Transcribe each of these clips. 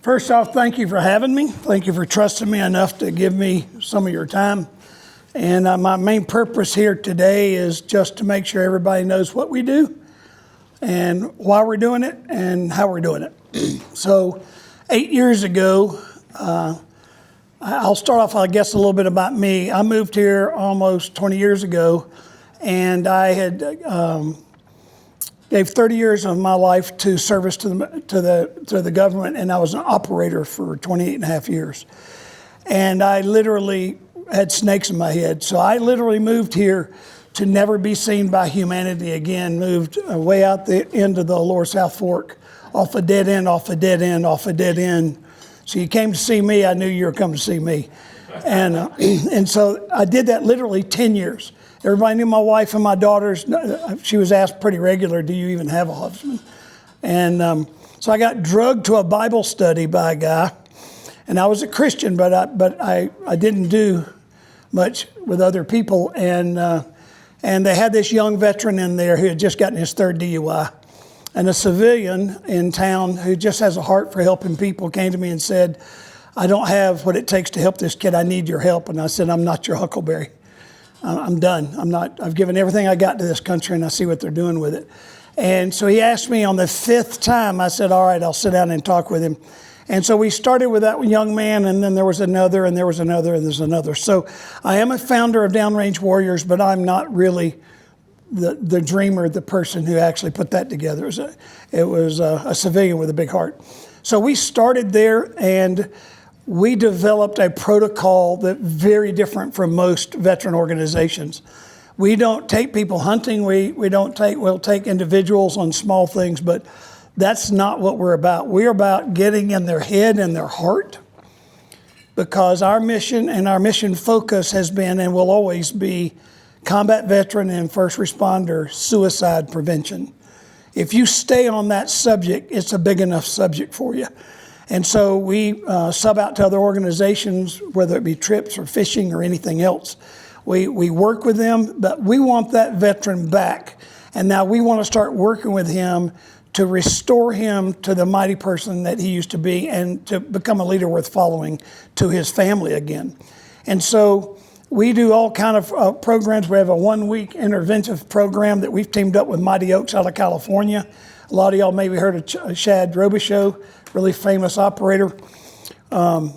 First off, thank you for having me. Thank you for trusting me enough to give me some of your time. And my main purpose here today is just to make sure everybody knows what we do and why we're doing it and how we're doing it. So 8 years ago, I'll start off, I guess, a little bit about me. I moved here almost 20 years ago, and I had gave 30 years of my life to service to the government, and I was an operator for 28 and a half years. And I literally had snakes in my head. So I literally moved here to never be seen by humanity again, moved way out the end of the Lower South Fork, off a dead end, off a dead end, off a dead end. So you came to see me, I knew you were coming to see me. And so I did that literally 10 years. Everybody knew my wife and my daughters. She was asked pretty regular, do you even have a husband? And so I got drugged to a Bible study by a guy. And I was a Christian, but I didn't do much with other people. And they had this young veteran in there who had just gotten his third DUI. And a civilian in town who just has a heart for helping people came to me and said, I don't have what it takes to help this kid. I need your help. And I said, I'm not your Huckleberry. I'm done. I've given everything I got to this country, and I see what they're doing with it. And so he asked me on the 5th time, I said, all right, I'll sit down and talk with him. And so we started with that young man, and then there was another, and there was another, and there's another. So I am a founder of Downrange Warriors, but I'm not really the dreamer, the person who actually put that together. It was a civilian with a big heart. So we started there, and we developed a protocol that's very different from most veteran organizations. We don't take people hunting. We'll take individuals on small things, but that's not what we're about. We're about getting in their head and their heart, because our mission and our mission focus has been and will always be combat veteran and first responder suicide prevention. If you stay on that subject, it's a big enough subject for you. And so we sub out to other organizations, whether it be trips or fishing or anything else. We work with them, but we want that veteran back. And now we want to start working with him to restore him to the mighty person that he used to be and to become a leader worth following to his family again. And so we do all kind of programs. We have a 1-week interventive program that we've teamed up with Mighty Oaks out of California. A lot of y'all maybe heard of Shad Robichaux, really famous operator. And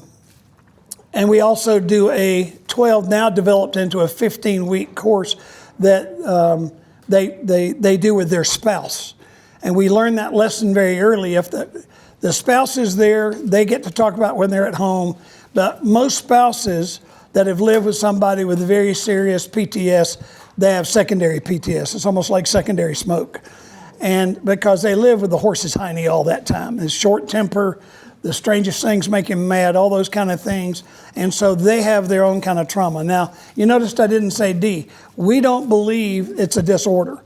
we also do a 12, now developed into a 15-week course that they do with their spouse. And we learn that lesson very early. If the spouse is there, they get to talk about when they're at home. But most spouses that have lived with somebody with very serious PTS, they have secondary PTS. It's almost like secondary smoke. And because they live with the horse's hiney all that time. His short temper, the strangest things make him mad, all those kind of things. And so they have their own kind of trauma. Now, you noticed I didn't say D. We don't believe it's a disorder.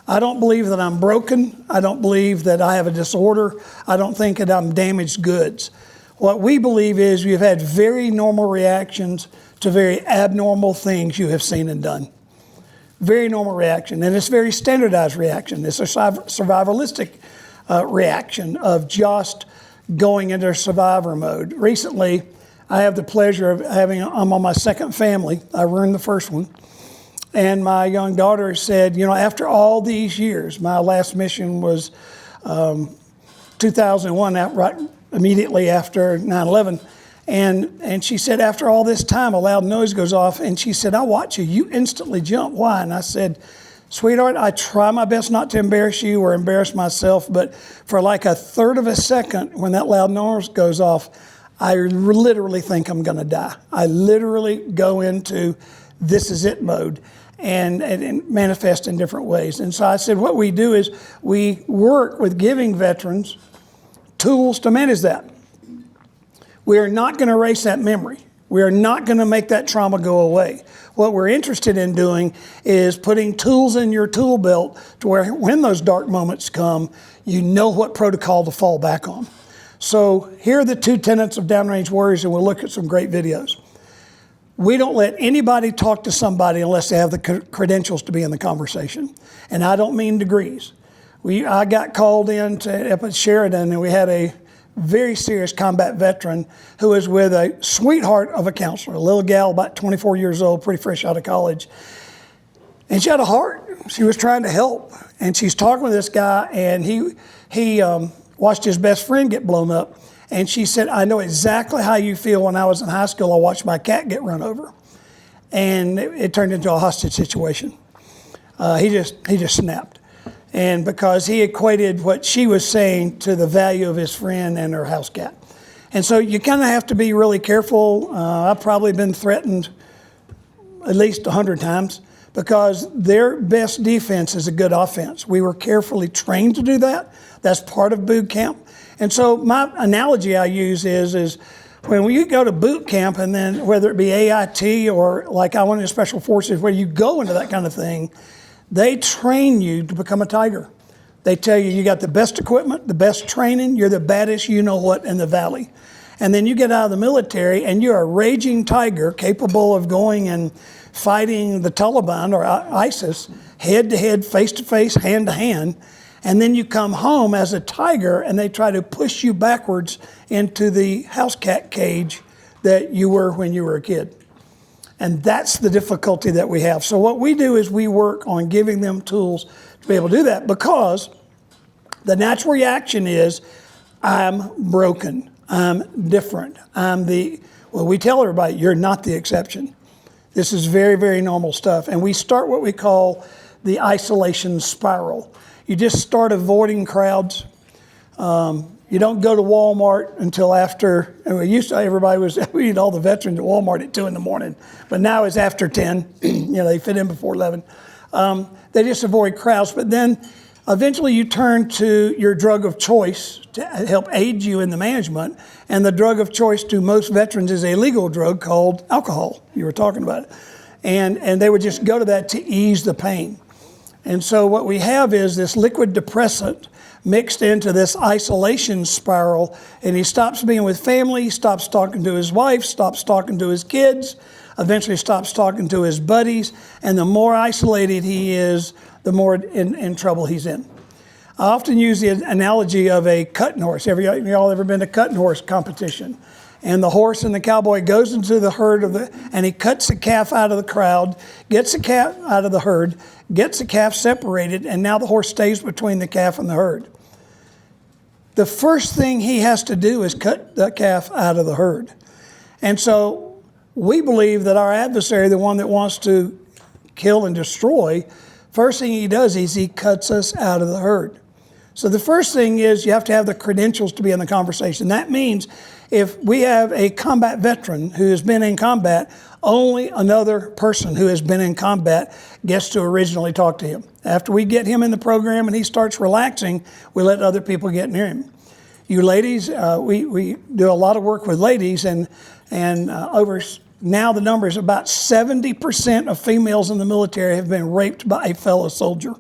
I don't believe that I'm broken. I don't believe that I have a disorder. I don't think that I'm damaged goods. What we believe is you've had very normal reactions to very abnormal things you have seen and done. Very normal reaction, and it's very standardized reaction. It's a survivalistic reaction of just going into survivor mode. Recently, I have the pleasure of I'm on my second family. I ruined the first one. And my young daughter said, after all these years, my last mission was 2001, right immediately after 9/11. And she said, after all this time, a loud noise goes off. And she said, I watch you. You instantly jump. Why? And I said, sweetheart, I try my best not to embarrass you or embarrass myself. But for like a third of a second, when that loud noise goes off, I literally think I'm going to die. I literally go into this is it mode and manifest in different ways. And so I said, what we do is we work with giving veterans tools to manage that. We are not going to erase that memory. We are not going to make that trauma go away. What we're interested in doing is putting tools in your tool belt to where when those dark moments come, you know what protocol to fall back on. So here are the 2 tenets of Downrange Warriors, and we'll look at some great videos. We don't let anybody talk to somebody unless they have the credentials to be in the conversation. And I don't mean degrees. I got called in up at Sheridan, and we had a very serious combat veteran who was with a sweetheart of a counselor, a little gal about 24 years old, pretty fresh out of college. And she had a heart. She was trying to help. And she's talking with this guy, and he watched his best friend get blown up. And she said, I know exactly how you feel. When I was in high school, I watched my cat get run over. And it turned into a hostage situation. He just snapped. And because he equated what she was saying to the value of his friend and her house cat. And so you kind of have to be really careful. I've probably been threatened at least 100 times because their best defense is a good offense. We were carefully trained to do that. That's part of boot camp. And so my analogy I use is when you go to boot camp, and then whether it be AIT or like I went into Special Forces, where you go into that kind of thing, they train you to become a tiger. They tell you got the best equipment, the best training, you're the baddest you-know-what in the valley. And then you get out of the military and you're a raging tiger capable of going and fighting the Taliban or ISIS head-to-head, face-to-face, hand-to-hand. And then you come home as a tiger and they try to push you backwards into the house cat cage that you were when you were a kid. And that's the difficulty that we have. So what we do is we work on giving them tools to be able to do that, because the natural reaction is, I'm broken, I'm different, we tell everybody, you're not the exception. This is very, very normal stuff. And we start what we call the isolation spiral. You just start avoiding crowds. You don't go to Walmart until after, we'd all the veterans at Walmart at 2 in the morning, but now it's after 10, they fit in before 11. They just avoid crowds, but then eventually you turn to your drug of choice to help aid you in the management, and the drug of choice to most veterans is a legal drug called alcohol. You were talking about it. And they would just go to that to ease the pain. And so what we have is this liquid depressant mixed into this isolation spiral, and he stops being with family, stops talking to his wife, stops talking to his kids, eventually stops talking to his buddies, and the more isolated he is, the more in trouble he's in. I often use the analogy of a cutting horse. Y'all ever been to cutting horse competition? And the horse and the cowboy goes into the herd and he cuts the calf out of the crowd, gets the calf out of the herd, gets the calf separated, and now the horse stays between the calf and the herd. The first thing he has to do is cut the calf out of the herd. And so we believe that our adversary, the one that wants to kill and destroy, first thing he does is he cuts us out of the herd. So the first thing is you have to have the credentials to be in the conversation. That means if we have a combat veteran who has been in combat, only another person who has been in combat gets to originally talk to him. After we get him in the program and he starts relaxing, we let other people get near him. You ladies, we do a lot of work with ladies, and over now the number is about 70% of females in the military have been raped by a fellow soldier.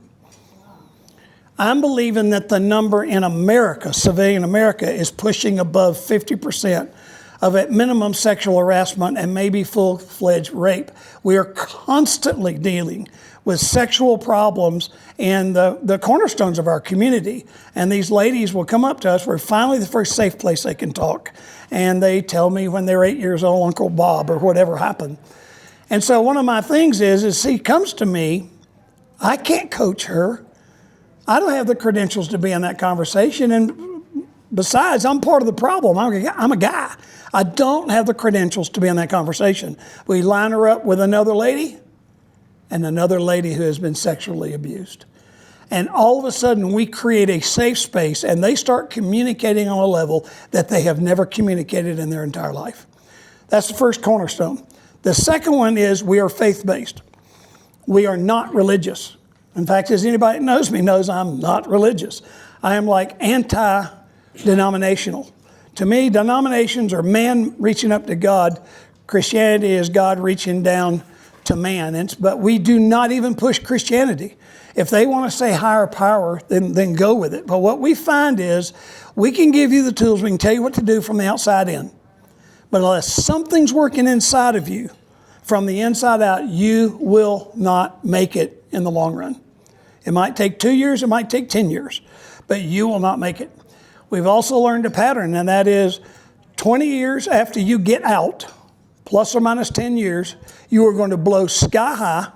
I'm believing that the number in America, civilian America, is pushing above 50% of at minimum sexual harassment and maybe full-fledged rape. We are constantly dealing with sexual problems in the cornerstones of our community. And these ladies will come up to us. We're finally the first safe place they can talk. And they tell me when they were 8 years old, Uncle Bob or whatever happened. And so one of my things is she comes to me, I can't coach her. I don't have the credentials to be in that conversation. And besides, I'm part of the problem. I'm a guy. I don't have the credentials to be in that conversation. We line her up with another lady and another lady who has been sexually abused. And all of a sudden, we create a safe space, and they start communicating on a level that they have never communicated in their entire life. That's the first cornerstone. The second one is we are faith-based. We are not religious. In fact, as anybody that knows me knows I'm not religious. I am like anti-denominational. To me, denominations are man reaching up to God. Christianity is God reaching down to man. But we do not even push Christianity. If they want to say higher power, then go with it. But what we find is we can give you the tools. We can tell you what to do from the outside in. But unless something's working inside of you, from the inside out, you will not make it in the long run. It might take 2 years, it might take 10 years, but you will not make it. we've also learned a pattern, and that is 20 years after you get out, plus or minus 10 years, you are going to blow sky high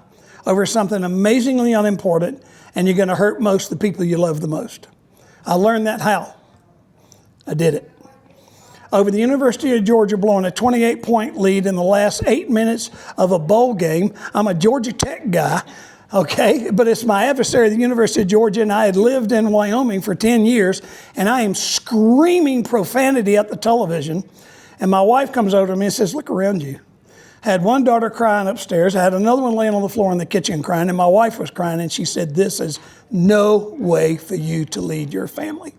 over something amazingly unimportant, and you're going to hurt most of the people you love the most. I learned that how? I did it. Over the University of Georgia blowing a 28-point lead in the last 8 minutes of a bowl game. I'm a Georgia Tech guy, okay? But it's my adversary at the University of Georgia, and I had lived in Wyoming for 10 years, and I am screaming profanity at the television. And my wife comes over to me and says, look around you. I had one daughter crying upstairs. I had another one laying on the floor in the kitchen crying, and my wife was crying, and she said, this is no way for you to lead your family.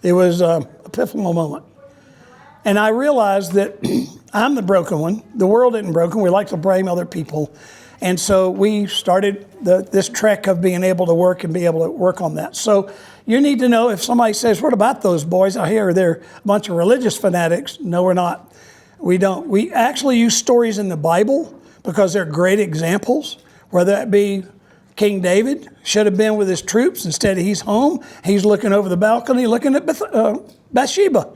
It was a pivotal moment. And I realized that I'm the broken one. The world isn't broken. We like to blame other people. And so we started this trek of being able to work and be able to work on that. So you need to know if somebody says, what about those boys? I hear they're a bunch of religious fanatics. No, we're not. We don't. We actually use stories in the Bible because they're great examples, whether that be King David should have been with his troops. Instead, he's home. He's looking over the balcony, looking at Bathsheba.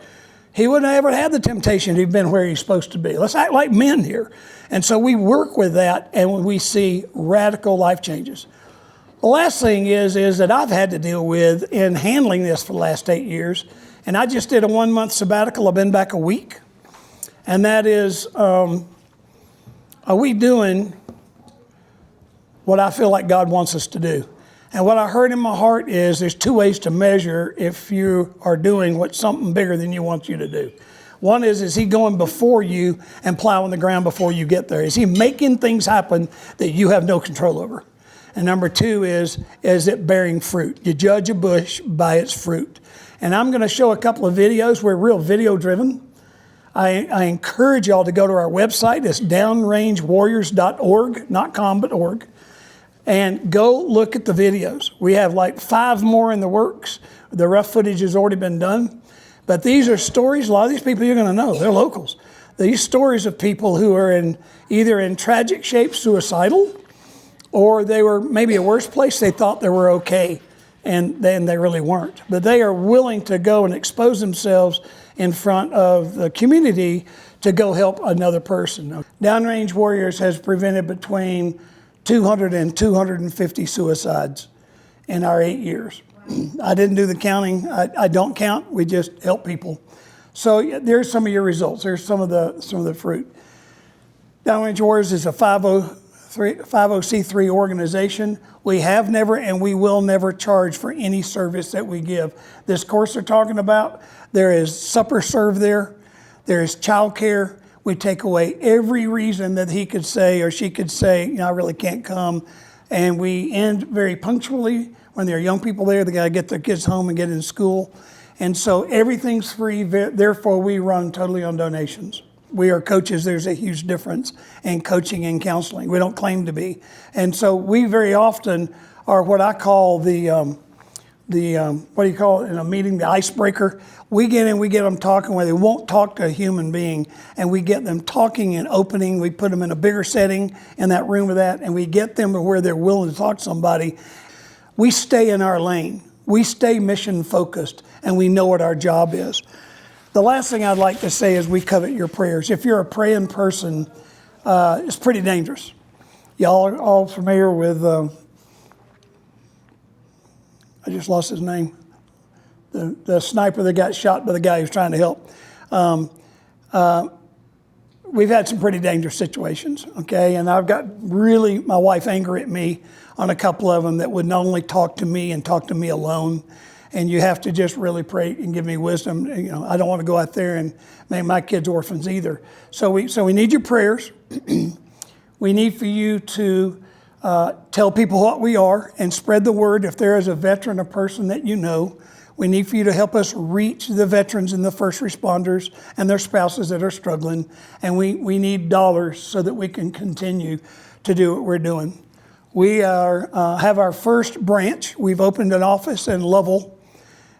He wouldn't have ever had the temptation to have been where he's supposed to be. Let's act like men here. And so we work with that, and we see radical life changes. The last thing is that I've had to deal with in handling this for the last 8 years, and I just did a 1-month sabbatical. I've been back a week. And that is, are we doing what I feel like God wants us to do? And what I heard in my heart is there's 2 ways to measure if you are doing what something bigger than you want you to do. One is he going before you and plowing the ground before you get there? Is he making things happen that you have no control over? And number 2 is it bearing fruit? You judge a bush by its fruit. And I'm going to show a couple of videos. We're real video driven. I encourage y'all to go to our website. It's downrangewarriors.org, not com, but org. And go look at the videos. We have like 5 more in the works. The rough footage has already been done. But these are stories, a lot of these people you're going to know, they're locals. These stories of people who are either in tragic shape, suicidal, or they were maybe a worse place, they thought they were okay, and then they really weren't. But they are willing to go and expose themselves in front of the community to go help another person. Downrange Warriors has prevented between 200 and 250 suicides in our 8 years. I didn't do the counting. I don't count. We just help people. So there's some of your results. There's some of the fruit. Downrange Warriors is a 501c3 organization. We have never and we will never charge for any service that we give. This course they're talking about, there is supper served there. There is child care. We take away every reason that he could say or she could say, I really can't come. And we end very punctually. When there are young people there, they got to get their kids home and get in school. And so everything's free. Therefore, we run totally on donations. We are coaches. There's a huge difference in coaching and counseling. We don't claim to be. And so we very often are what I call what do you call it in a meeting, the icebreaker. We get in, we get them talking where they won't talk to a human being, and we get them talking and opening. We put them in a bigger setting in that room with that, and we get them to where they're willing to talk to somebody. We stay in our lane. We stay mission focused, and we know what our job is. The last thing I'd like to say is we covet your prayers. If you're a praying person, it's pretty dangerous. Y'all are all familiar with, I just lost his name, the sniper that got shot by the guy who's trying to help. We've had some pretty dangerous situations, okay? And I've got really my wife angry at me on a couple of them that would not only talk to me and talk to me alone. And you have to just really pray and give me wisdom. I don't want to go out there and make my kids orphans either. So we need your prayers. We need for you to tell people what we are and spread the word. If there is a veteran, a person that you know, we need for you to help us reach the veterans and the first responders and their spouses that are struggling. And we need dollars so that we can continue to do what we're doing. We have our first branch. We've opened an office in Lovell,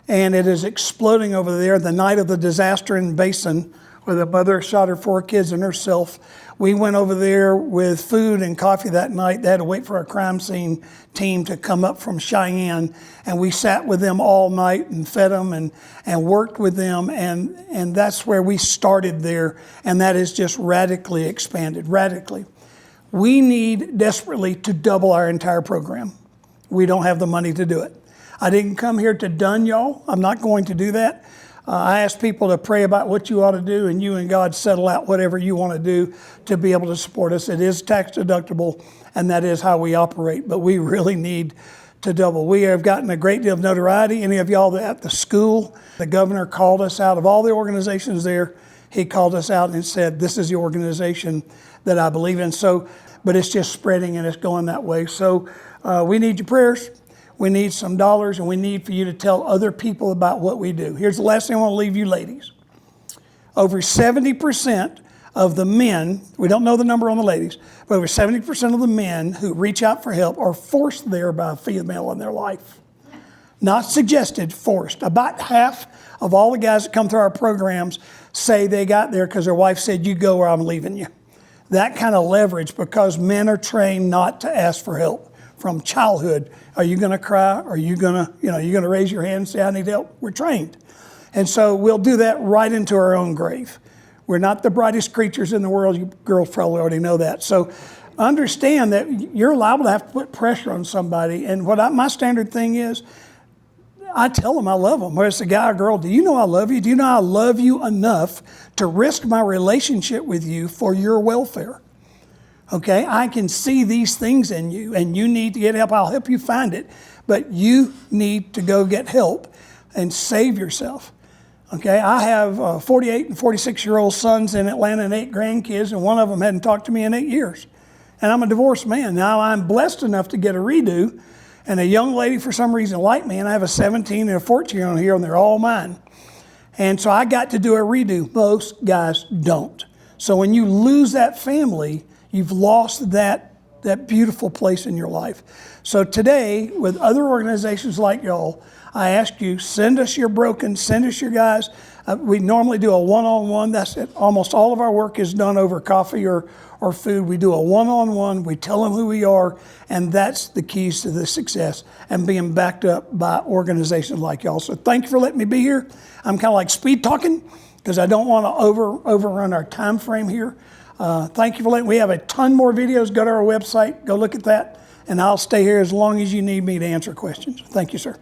and it is exploding over there. The night of the disaster in Basin, where the mother shot her 4 kids and herself. We went over there with food and coffee that night. They had to wait for our crime scene team to come up from Cheyenne, and we sat with them all night and fed them and worked with them, and that's where we started there, and that has just radically expanded, radically. We need desperately to double our entire program. We don't have the money to do it. I didn't come here to dun y'all. I'm not going to do that. I ask people to pray about what you ought to do, and you and God settle out whatever you want to do to be able to support us. It is tax deductible, and that is how we operate, but we really need to double. We have gotten a great deal of notoriety. Any of y'all at the school, the governor called us out of all the organizations there. He called us out and said, this is the organization that I believe in. So, but it's just spreading and it's going that way. So we need your prayers. We need some dollars, and we need for you to tell other people about what we do. Here's the last thing I want to leave you ladies. Over 70% of the men, we don't know the number on the ladies, but over 70% of the men who reach out for help are forced there by a female in their life. Not suggested, forced. About half of all the guys that come through our programs say they got there because their wife said, you go or I'm leaving you. That kind of leverage, because men are trained not to ask for help. From childhood, are you going to cry? Are you going to, you're going to raise your hand and say, I need help? We're trained. And so we'll do that right into our own grave. We're not the brightest creatures in the world. You girls probably already know that. So understand that you're liable to have to put pressure on somebody. And my standard thing is, I tell them I love them. Whether it's a guy or girl, do you know I love you? Do you know I love you enough to risk my relationship with you for your welfare? Okay, I can see these things in you, and you need to get help. I'll help you find it, but you need to go get help and save yourself. Okay, I have 48 and 46-year-old sons in Atlanta and 8 grandkids, and one of them hadn't talked to me in 8 years. And I'm a divorced man. Now I'm blessed enough to get a redo, and a young lady for some reason liked me, and I have a 17 and a 14-year-old here, and they're all mine. And so I got to do a redo. Most guys don't. So when you lose that family, you've lost that beautiful place in your life. So today, with other organizations like y'all, I ask you, send us your broken, send us your guys. We normally do a one-on-one. That's it. Almost all of our work is done over coffee or food. We do a one-on-one. We tell them who we are, and that's the keys to the success and being backed up by organizations like y'all. So thank you for letting me be here. I'm kind of like speed talking because I don't want to overrun our time frame here. Thank you for letting. We have a ton more videos. Go to our website. Go look at that. And I'll stay here as long as you need me to answer questions. Thank you, sir.